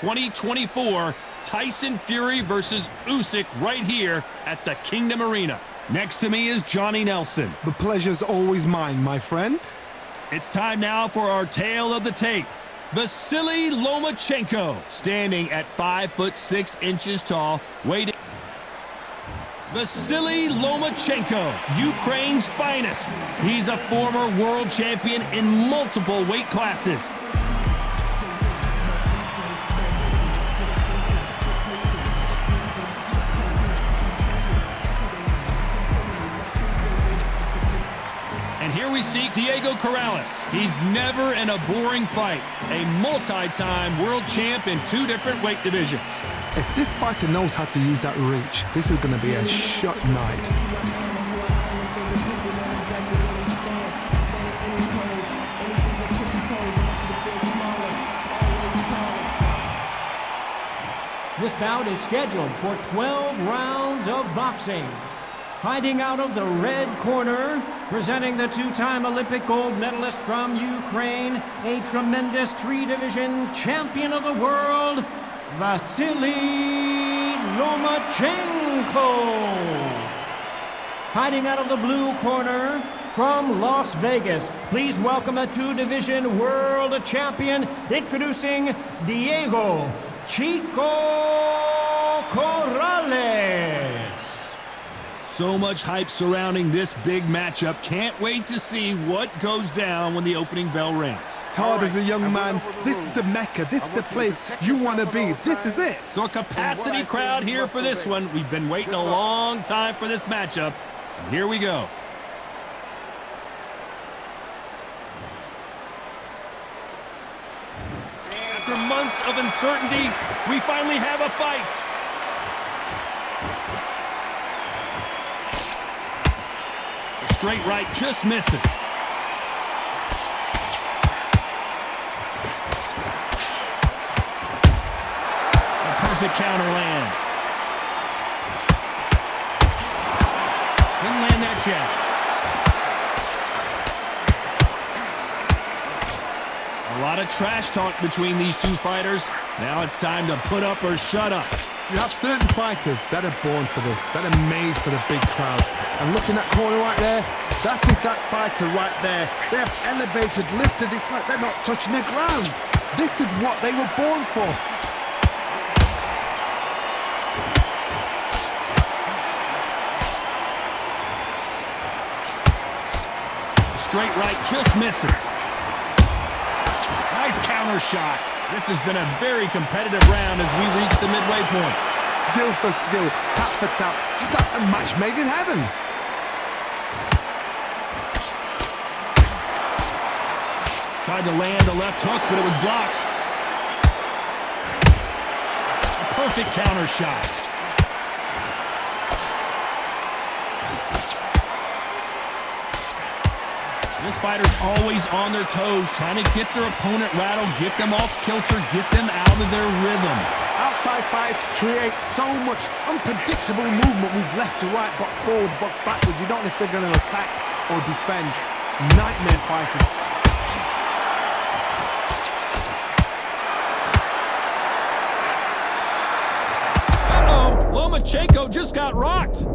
2024 Tyson Fury versus Usyk right here at the Kingdom Arena. Next to me is Johnny Nelson. The pleasure's always mine, my friend. It's time now for our tale of the tape. Vasyl Lomachenko, standing at 5'6" tall, weighing. Vasyl Lomachenko, Ukraine's finest. He's a former world champion in multiple weight classes. And here we see Diego Corrales. He's never in a boring fight. A multi-time world champ in 2 different weight divisions. If this fighter knows how to use that reach, this is going to be a shot night. This bout is scheduled for 12 rounds of boxing. Fighting out of the red corner, presenting the 2-time Olympic gold medalist from Ukraine, a tremendous 3-division champion of the world, Vasyl Lomachenko. Fighting out of the blue corner, from Las Vegas, please welcome a 2-division world champion, introducing Diego Chico Corrales. So much hype surrounding this big matchup. Can't wait to see what goes down when the opening bell rings. Todd, as a young man, this is the Mecca. This is the place you want to be. This is it. So a capacity crowd here for this one. We've been waiting a long time for this matchup. And here we go. After months of uncertainty, we finally have a fight. Straight right just misses. A perfect counter lands. Didn't land that jab. A lot of trash talk between these 2 fighters. Now it's time to put up or shut up. You have certain fighters that are born for this, that are made for the big crowd. And looking at corner right there, that is that fighter right there. They have elevated, lifted, it's like they're not touching the ground. This is what they were born for. Straight right just misses. Nice counter shot. This has been a very competitive round as we reach the midway point. Skill for skill, tap for tap, just like a match made in heaven. Tried to land a left hook, but it was blocked. A perfect counter shot. This fighter's always on their toes, trying to get their opponent rattled, get them off kilter, get them out of their rhythm. Outside fights create so much unpredictable movement. Move left to right, box forward, box backwards. You don't know if they're going to attack or defend. Nightmare fighters. Uh-oh, Lomachenko just got rocked.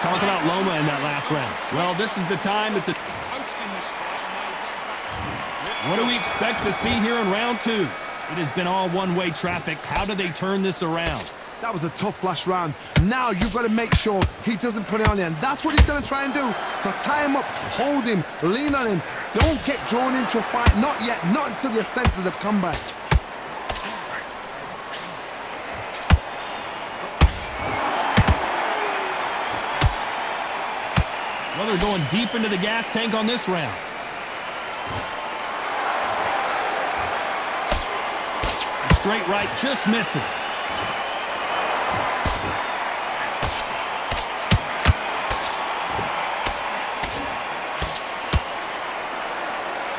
Talk about Loma in that last round. Well, this is the time that the... What do we expect to see here in round 2? It has been all one-way traffic. How do they turn this around? That was a tough last round. Now you've got to make sure he doesn't put it on you, and that's what he's going to try and do. So tie him up, hold him, lean on him. Don't get drawn into a fight. Not yet. Not until your senses have come back. Well, they're going deep into the gas tank on this round. A straight right just misses.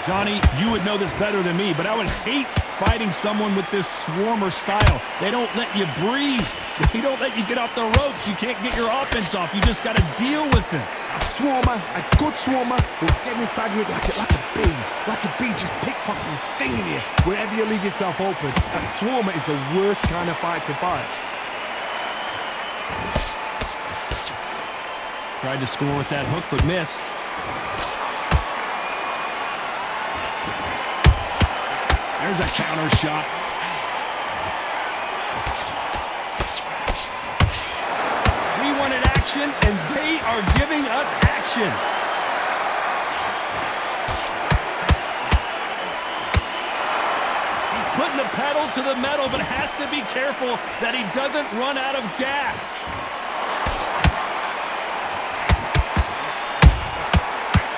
Johnny, you would know this better than me, but I would hate fighting someone with this swarmer style. They don't let you breathe. They don't let you get off the ropes. You can't get your offense off. You just got to deal with them. A swarmer, a good swarmer, will get inside you like a bee just pickpocketing, stinging you wherever you leave yourself open. A swarmer is the worst kind of fight to fight. Tried to score with that hook, but missed. There's a counter shot. We wanted action, and they are giving us action. He's putting the pedal to the metal, but has to be careful that he doesn't run out of gas.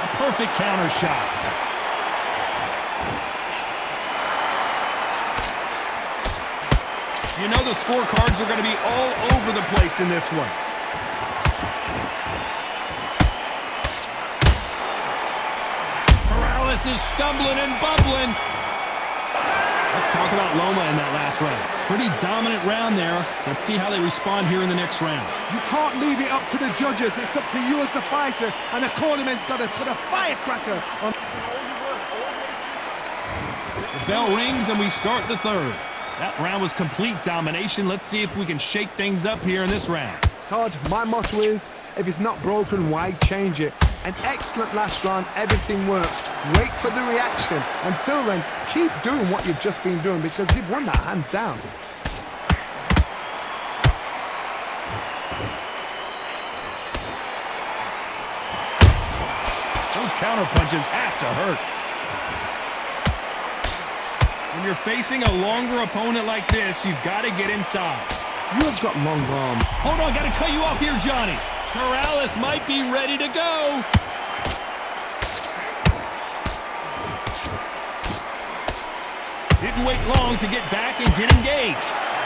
A perfect counter shot. You know the scorecards are going to be all over the place in this one. Corrales is stumbling and bumbling. Let's talk about Loma in that last round. Pretty dominant round there. Let's see how they respond here in the next round. You can't leave it up to the judges. It's up to you as the fighter, and the cornerman's got to put a firecracker on. The bell rings and we start the third. That round was complete domination. Let's see if we can shake things up here in this round. Todd, my motto is, if it's not broken, why change it? An excellent last round, everything works. Wait for the reaction. Until then, keep doing what you've just been doing because you've won that hands down. Those counter punches have to hurt. When you're facing a longer opponent like this, you've got to get inside. You have got long arms. Hold on, got to cut you off here, Johnny. Corrales might be ready to go. Didn't wait long to get back and get engaged.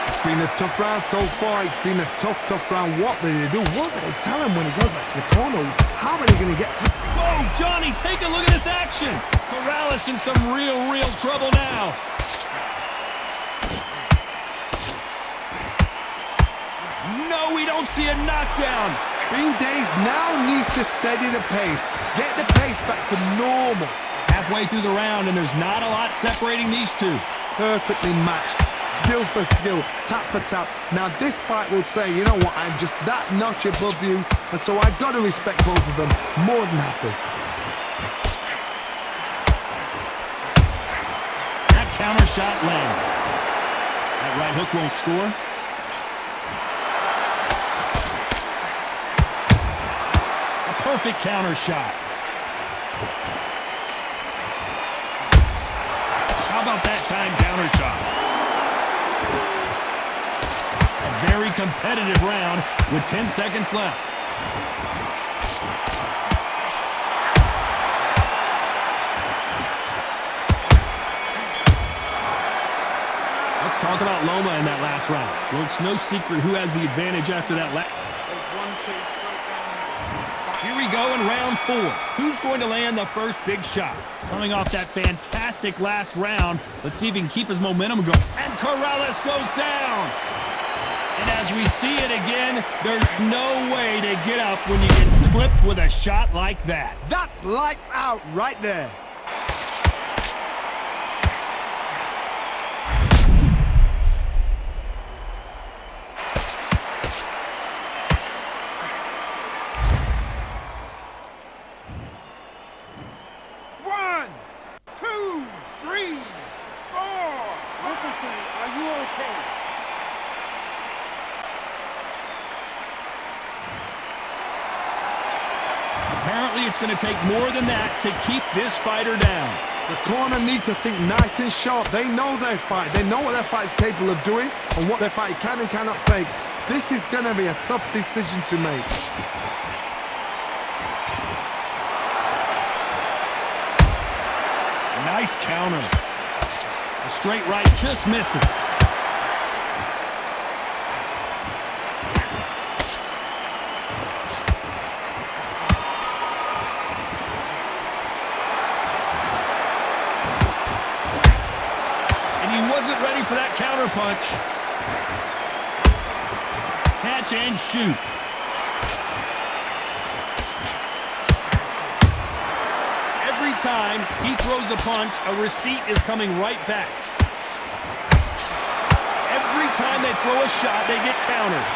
It's been a tough round so far. It's been a tough round. What do they do? What do they tell him when he goes back to the corner? How are they going to get through? Whoa, Johnny, take a look at this action. Corrales in some real trouble now. No, we don't see a knockdown. Bean Days now needs to steady the pace. Get the pace back to normal. Halfway through the round, and there's not a lot separating these two. Perfectly matched. Skill for skill. Tap for tap. Now this fight will say, you know what, I'm just that notch above you, and so I've got to respect both of them. More than happy. That counter shot lands. That right hook won't score. Perfect counter shot. How about that time counter shot? A very competitive round with 10 seconds left. Let's talk about Loma in that last round. Well, it's no secret who has the advantage after that last. Here we go in round 4. Who's going to land the first big shot? Coming off that fantastic last round, let's see if he can keep his momentum going. And Corrales goes down. And as we see it again, there's no way to get up when you get clipped with a shot like that. That's lights out right there. Apparently, it's going to take more than that to keep this fighter down. The corner need to think nice and sharp. They know their fight. They know what their fight is capable of doing and what their fight can and cannot take. This is going to be a tough decision to make. Nice counter. A straight right just misses. And he wasn't ready for that counter punch. Catch and shoot. Every time he throws a punch, a receipt is coming right back. Every time they throw a shot, they get countered.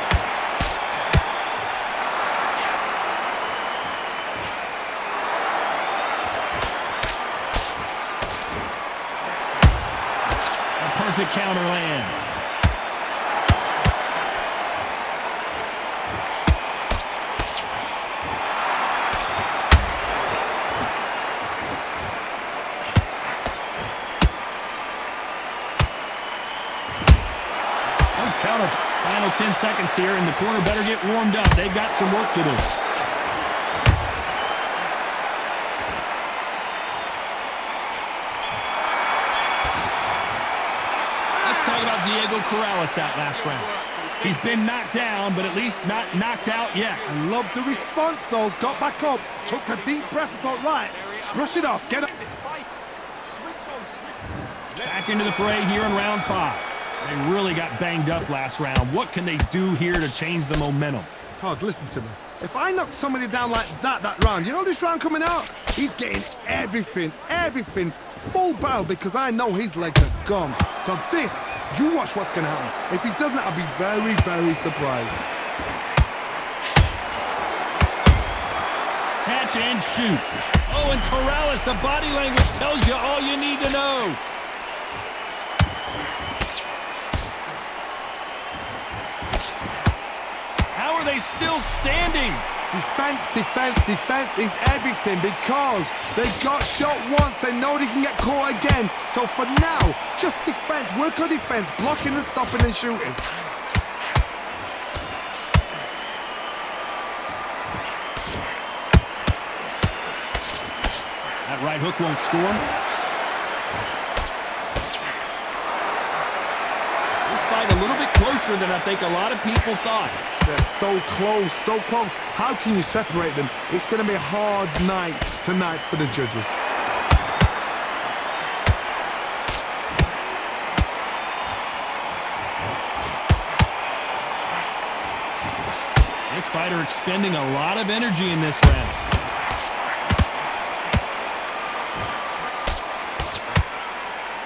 A perfect counter lands. Final 10 seconds here, and the corner better get warmed up. They've got some work to do. Let's talk about Diego Corrales that last round. He's been knocked down, but at least not knocked out yet. I love the response, though. Got back up, took a deep breath and thought, right, brush it off, get up. Back into the fray here in round 5. They really got banged up last round. What can they do here to change the momentum? Todd, listen to me. If I knock somebody down like that round, you know this round coming out? He's getting everything, full barrel because I know his legs are gone. So this, you watch what's going to happen. If he doesn't, I'll be very, very surprised. Catch and shoot. Oh, and Corrales, the body language tells you all you need to know. How are they still standing? Defense is everything because they got shot once. They know they can get caught again. So for now, just defense. Work on defense, blocking and stopping and shooting. That right hook won't score. This fight a little bit closer than I think a lot of people thought. They're so close, so close. How can you separate them? It's going to be a hard night tonight for the judges. This fighter expending a lot of energy in this round.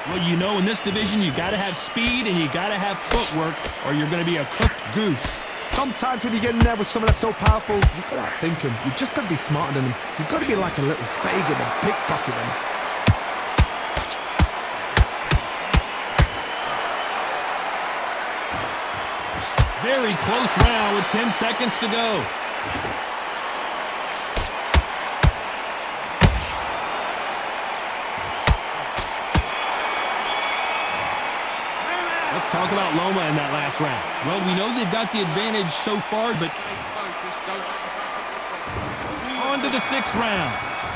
Well, you know, in this division, you got to have speed and you got to have footwork, or you're going to be a cooked goose. Sometimes when you get in there with someone that's so powerful, you've got to outthink him. You've just got to be smarter than him. You've got to be like a little Fagin and pickpocket him. Very close round with 10 seconds to go. Let's talk about Loma in that last round. Well, we know they've got the advantage so far, but on to the 6th round.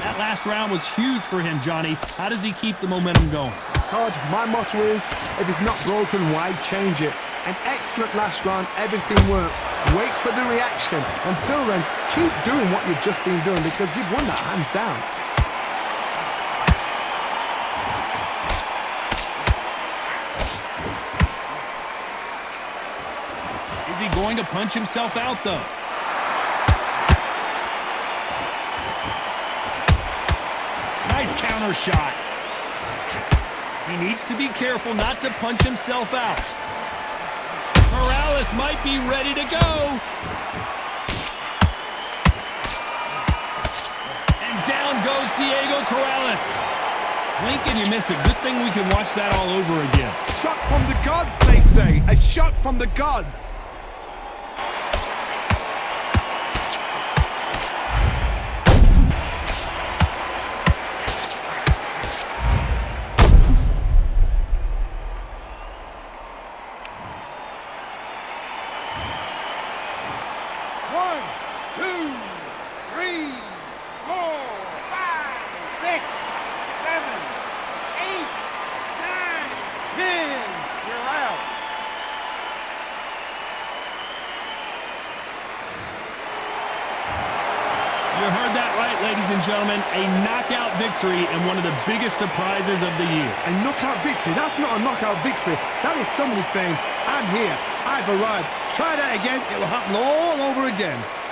That last round was huge for him, Johnny. How does he keep the momentum going? Todd, my motto is, if it's not broken, why change it? An excellent last round, everything works. Wait for the reaction. Until then, keep doing what you've just been doing because you've won that hands down. Is he going to punch himself out, though? Nice counter shot. He needs to be careful not to punch himself out. Corrales might be ready to go. And down goes Diego Corrales. Blink and you miss it. Good thing we can watch that all over again. Shot from the gods, they say. A shot from the gods. gentlemen, a knockout victory and one of the biggest surprises of the year. A knockout victory? That's not a knockout victory. That is somebody saying, I'm here, I've arrived. Try that again, it will happen all over again.